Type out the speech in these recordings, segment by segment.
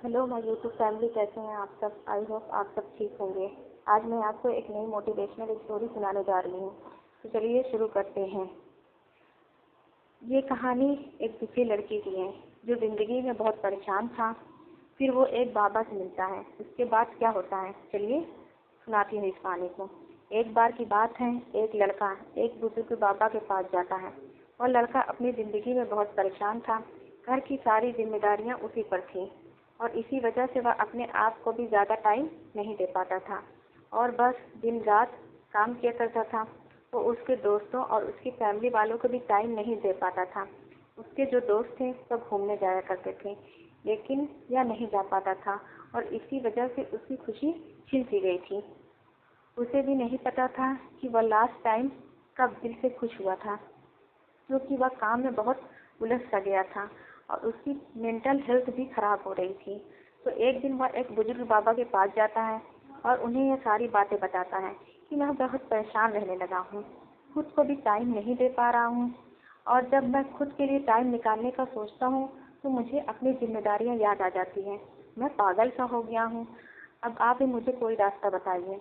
Hello my YouTube family, कैसे हैं आप सब। आई होप आप सब ठीक होंगे। आज मैं आपको एक नई मोटिवेशनल स्टोरी सुनाने जा रही हूँ। तो चलिए शुरू करते हैं। ये कहानी एक दुखी लड़की की है जो जिंदगी में बहुत परेशान था। फिर वो एक बाबा से मिलता है। उसके बाद क्या होता है, चलिए सुनाती हूँ इस कहानी को। एक बार की बात है, एक लड़का एक बुजुर्ग बाबा के पास जाता है। और लड़का अपनी जिंदगी में बहुत परेशान था। घर की सारी जिम्मेदारियां उसी पर थी और इसी वजह से वह अपने आप को भी ज़्यादा टाइम नहीं दे पाता था और बस दिन रात काम किया करता था। वो उसके दोस्तों और उसकी फैमिली वालों को भी टाइम नहीं दे पाता था। उसके जो दोस्त थे सब घूमने जाया करते थे, लेकिन यह नहीं जा पाता था और इसी वजह से उसकी खुशी छीन सी गई थी। उसे भी नहीं पता था कि वह लास्ट टाइम कब दिल से खुश हुआ था, क्योंकि वह काम में बहुत उलझ सा गया था और उसकी मेंटल हेल्थ भी खराब हो रही थी। तो एक दिन वह एक बुजुर्ग बाबा के पास जाता है और उन्हें यह सारी बातें बताता है कि मैं बहुत परेशान रहने लगा हूँ, खुद को भी टाइम नहीं दे पा रहा हूँ और जब मैं खुद के लिए टाइम निकालने का सोचता हूँ तो मुझे अपनी जिम्मेदारियाँ याद आ जाती हैं। मैं पागल सा हो गया हूँ। अब आप ही मुझे कोई रास्ता बताइए।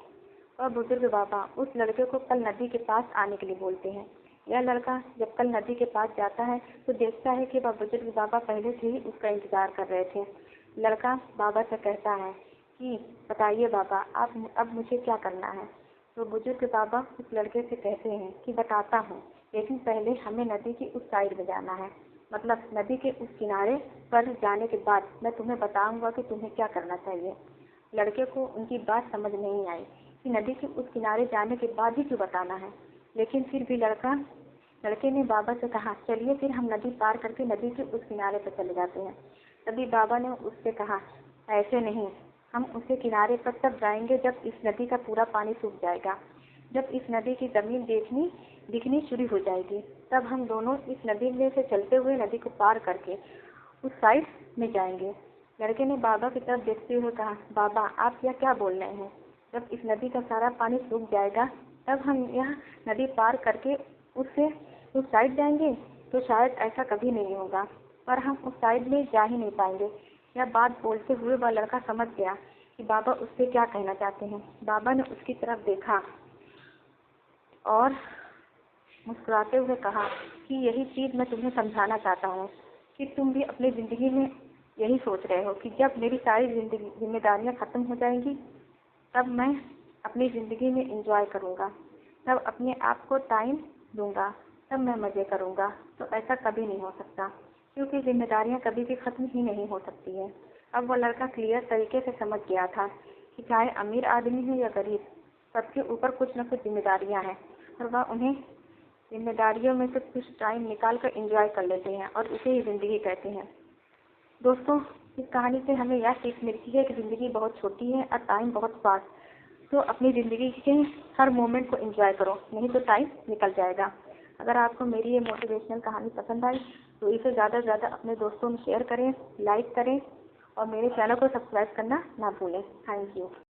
और बुजुर्ग बाबा उस लड़के को कल नदी के पास आने के लिए बोलते हैं। यह लड़का जब कल नदी के पास जाता है तो देखता है कि वह बुजुर्ग बाबा पहले से ही उसका इंतजार कर रहे थे। लड़का बाबा से कहता है कि बताइए बाबा, आप अब मुझे क्या करना है। तो बुजुर्ग बाबा उस लड़के से कहते हैं कि बताता हूँ, लेकिन पहले हमें नदी की उस साइड में जाना है। मतलब नदी के उस किनारे पर जाने के बाद मैं तुम्हें बताऊंगा कि तुम्हें क्या करना चाहिए। लड़के को उनकी बात समझ नहीं आई कि नदी के उस किनारे जाने के बाद ही क्यों बताना है, लेकिन फिर भी लड़के ने बाबा से कहा, चलिए फिर हम नदी पार करके नदी के उस किनारे पर चले जाते हैं। तभी बाबा ने उससे कहा, ऐसे नहीं, हम उसे किनारे पर तब जाएंगे जब इस नदी का पूरा पानी सूख जाएगा। जब इस नदी की जमीन दिखनी शुरू हो जाएगी, तब हम दोनों इस नदी में से चलते हुए नदी को पार करके उस साइड में जाएंगे। लड़के ने बाबा की तरफ देखते हुए कहा, बाबा आप यह क्या बोल रहे हैं। जब इस नदी का सारा पानी सूख जाएगा तब हम यह नदी पार करके उस साइड जाएंगे। तो शायद ऐसा कभी नहीं होगा, पर हम उस साइड में जा ही नहीं पाएंगे। यह बात बोलते हुए वह लड़का समझ गया कि बाबा उससे क्या कहना चाहते हैं। बाबा ने उसकी तरफ देखा और मुस्कुराते हुए कहा कि यही चीज मैं तुम्हें समझाना चाहता हूँ कि तुम भी अपनी जिंदगी में यही सोच रहे हो कि जब मेरी सारी जिम्मेदारियां खत्म हो जाएंगी तब मैं अपनी जिंदगी में एंजॉय करूँगा, तब अपने आप को टाइम दूंगा, तब मैं मजे करूँगा। तो ऐसा कभी नहीं हो सकता, क्योंकि जिम्मेदारियां कभी भी खत्म ही नहीं हो सकती है। अब वह लड़का क्लियर तरीके से समझ गया था कि चाहे अमीर आदमी है या गरीब, सबके ऊपर कुछ न कुछ जिम्मेदारियां हैं और वह उन्हें जिम्मेदारियों में से कुछ टाइम निकाल कर एंजॉय कर लेते हैं और इसे ही जिंदगी कहते हैं। दोस्तों, इस कहानी से हमें यह सीख मिलती है कि जिंदगी बहुत छोटी है और टाइम बहुत फास्ट। तो अपनी ज़िंदगी के हर मोमेंट को एंजॉय करो, नहीं तो टाइम निकल जाएगा। अगर आपको मेरी ये मोटिवेशनल कहानी पसंद आई तो इसे ज़्यादा से ज़्यादा अपने दोस्तों में शेयर करें, लाइक करें और मेरे चैनल को सब्सक्राइब करना ना भूलें। Thank you.